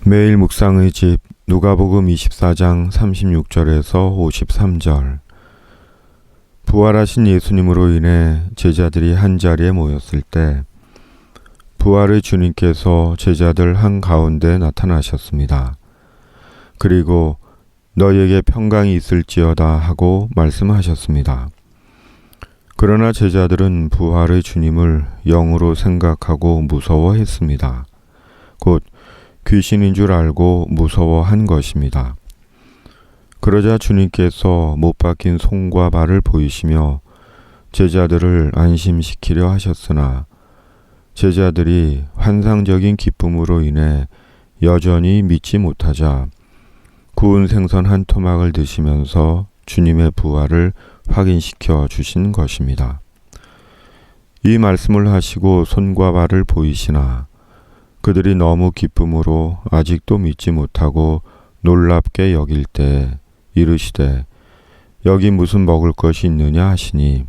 매일 묵상의 집 누가복음 24장 36절에서 53절. 부활하신 예수님으로 인해 제자들이 한자리에 모였을 때 부활의 주님께서 제자들 한가운데 나타나셨습니다. 그리고 너희에게 평강이 있을지어다 하고 말씀하셨습니다. 그러나 제자들은 부활의 주님을 영으로 생각하고 무서워했습니다. 곧 귀신인 줄 알고 무서워한 것입니다. 그러자 주님께서 못 박힌 손과 발을 보이시며 제자들을 안심시키려 하셨으나 제자들이 환상적인 기쁨으로 인해 여전히 믿지 못하자 구운 생선 한 토막을 드시면서 주님의 부활을 확인시켜 주신 것입니다. 이 말씀을 하시고 손과 발을 보이시나 그들이 너무 기쁨으로 아직도 믿지 못하고 놀랍게 여길 때 이르시되 여기 무슨 먹을 것이 있느냐 하시니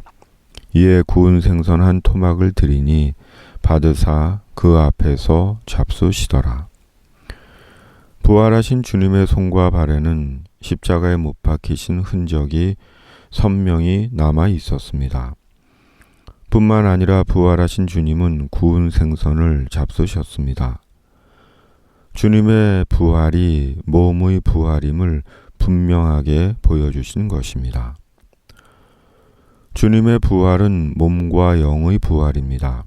이에 구운 생선 한 토막을 드리니 받으사 그 앞에서 잡수시더라. 부활하신 주님의 손과 발에는 십자가에 못 박히신 흔적이 선명히 남아 있었습니다. 뿐만 아니라 부활하신 주님은 구운 생선을 잡수셨습니다. 주님의 부활이 몸의 부활임을 분명하게 보여주신 것입니다. 주님의 부활은 몸과 영의 부활입니다.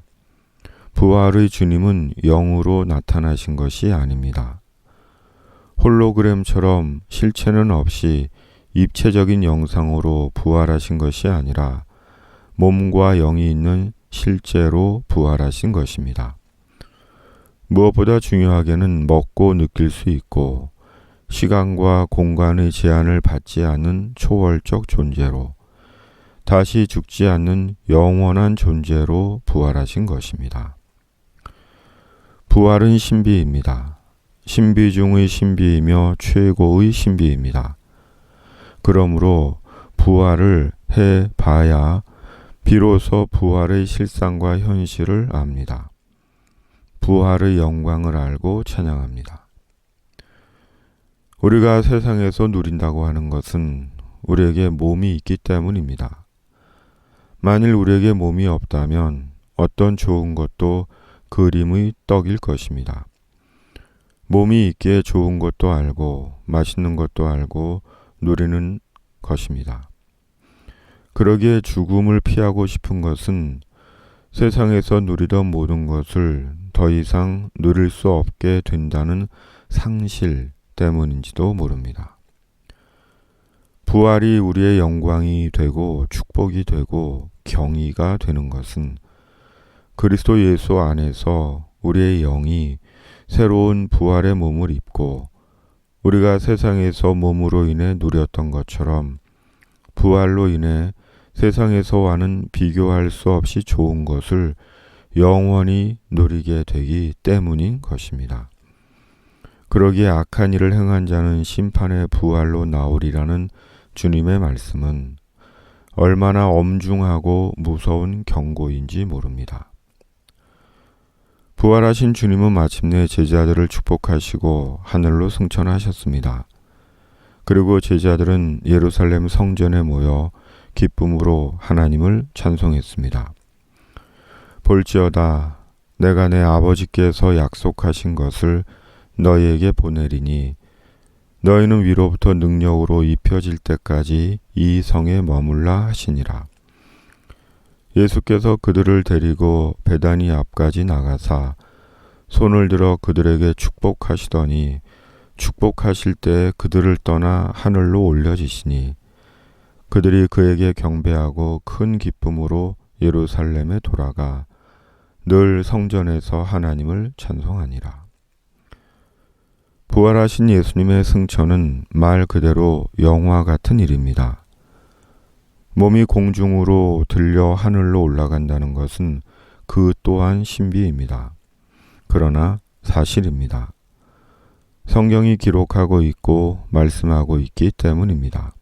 부활의 주님은 영으로 나타나신 것이 아닙니다. 홀로그램처럼 실체는 없이 입체적인 영상으로 부활하신 것이 아니라 몸과 영이 있는 실제로 부활하신 것입니다. 무엇보다 중요하게는 먹고 느낄 수 있고 시간과 공간의 제한을 받지 않는 초월적 존재로 다시 죽지 않는 영원한 존재로 부활하신 것입니다. 부활은 신비입니다. 신비 중의 신비이며 최고의 신비입니다. 그러므로 부활을 해봐야 비로소 부활의 실상과 현실을 압니다. 부활의 영광을 알고 찬양합니다. 우리가 세상에서 누린다고 하는 것은 우리에게 몸이 있기 때문입니다. 만일 우리에게 몸이 없다면 어떤 좋은 것도 그림의 떡일 것입니다. 몸이 있기에 좋은 것도 알고 맛있는 것도 알고 누리는 것입니다. 그러기에 죽음을 피하고 싶은 것은 세상에서 누리던 모든 것을 더 이상 누릴 수 없게 된다는 상실 때문인지도 모릅니다. 부활이 우리의 영광이 되고 축복이 되고 경의가 되는 것은 그리스도 예수 안에서 우리의 영이 새로운 부활의 몸을 입고 우리가 세상에서 몸으로 인해 누렸던 것처럼 부활로 인해 세상에서와는 비교할 수 없이 좋은 것을 영원히 누리게 되기 때문인 것입니다. 그러기에 악한 일을 행한 자는 심판의 부활로 나오리라는 주님의 말씀은 얼마나 엄중하고 무서운 경고인지 모릅니다. 부활하신 주님은 마침내 제자들을 축복하시고 하늘로 승천하셨습니다. 그리고 제자들은 예루살렘 성전에 모여 기쁨으로 하나님을 찬송했습니다. 볼지어다 내가 내 아버지께서 약속하신 것을 너희에게 보내리니 너희는 위로부터 능력으로 입혀질 때까지 이 성에 머물라 하시니라. 예수께서 그들을 데리고 베다니 앞까지 나가사 손을 들어 그들에게 축복하시더니 축복하실 때 그들을 떠나 하늘로 올려지시니 그들이 그에게 경배하고 큰 기쁨으로 예루살렘에 돌아가 늘 성전에서 하나님을 찬송하니라. 부활하신 예수님의 승천은 말 그대로 영화 같은 일입니다. 몸이 공중으로 들려 하늘로 올라간다는 것은 그 또한 신비입니다. 그러나 사실입니다. 성경이 기록하고 있고 말씀하고 있기 때문입니다.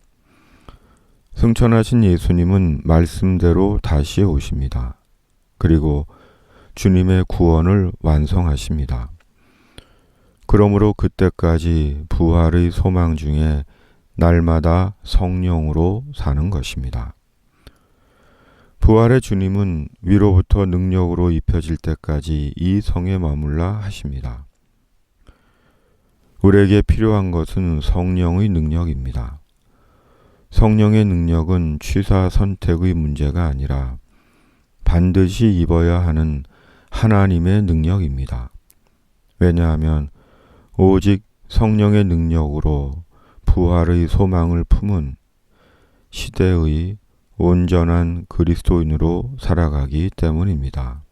승천하신 예수님은 말씀대로 다시 오십니다. 그리고 주님의 구원을 완성하십니다. 그러므로 그때까지 부활의 소망 중에 날마다 성령으로 사는 것입니다. 부활의 주님은 위로부터 능력으로 입혀질 때까지 이 성에 머물라 하십니다. 우리에게 필요한 것은 성령의 능력입니다. 성령의 능력은 취사 선택의 문제가 아니라 반드시 입어야 하는 하나님의 능력입니다. 왜냐하면 오직 성령의 능력으로 부활의 소망을 품은 시대의 온전한 그리스도인으로 살아가기 때문입니다.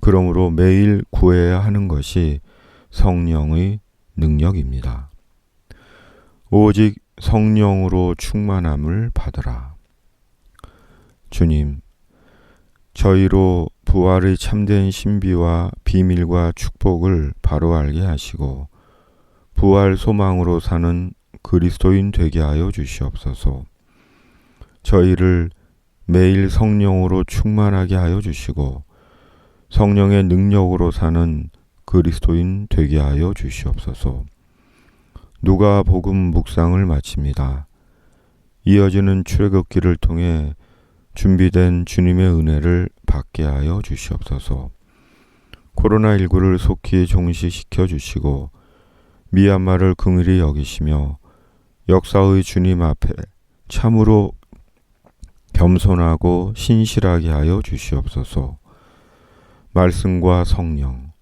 그러므로 매일 구해야 하는 것이 성령의 능력입니다. 오직 성령으로 충만함을 받으라. 주님, 저희로 부활의 참된 신비와 비밀과 축복을 바로 알게 하시고 부활 소망으로 사는 그리스도인 되게 하여 주시옵소서. 저희를 매일 성령으로 충만하게 하여 주시고 성령의 능력으로 사는 그리스도인 되게 하여 주시옵소서. 누가복음 묵상을 마칩니다. 이어지는 출애굽기를 통해 준비된 주님의 은혜를 받게 하여 주시옵소서. 코로나19를 속히 종식시켜 주시고 미얀마를 긍휼히 여기시며 역사의 주님 앞에 참으로 겸손하고 신실하게 하여 주시옵소서. 말씀과 성령,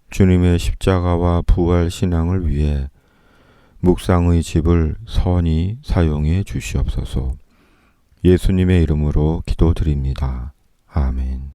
주님의 십자가와 부활 신앙을 위해 묵상의 집을 선히 사용해 주시옵소서. 예수님의 이름으로 기도드립니다. 아멘.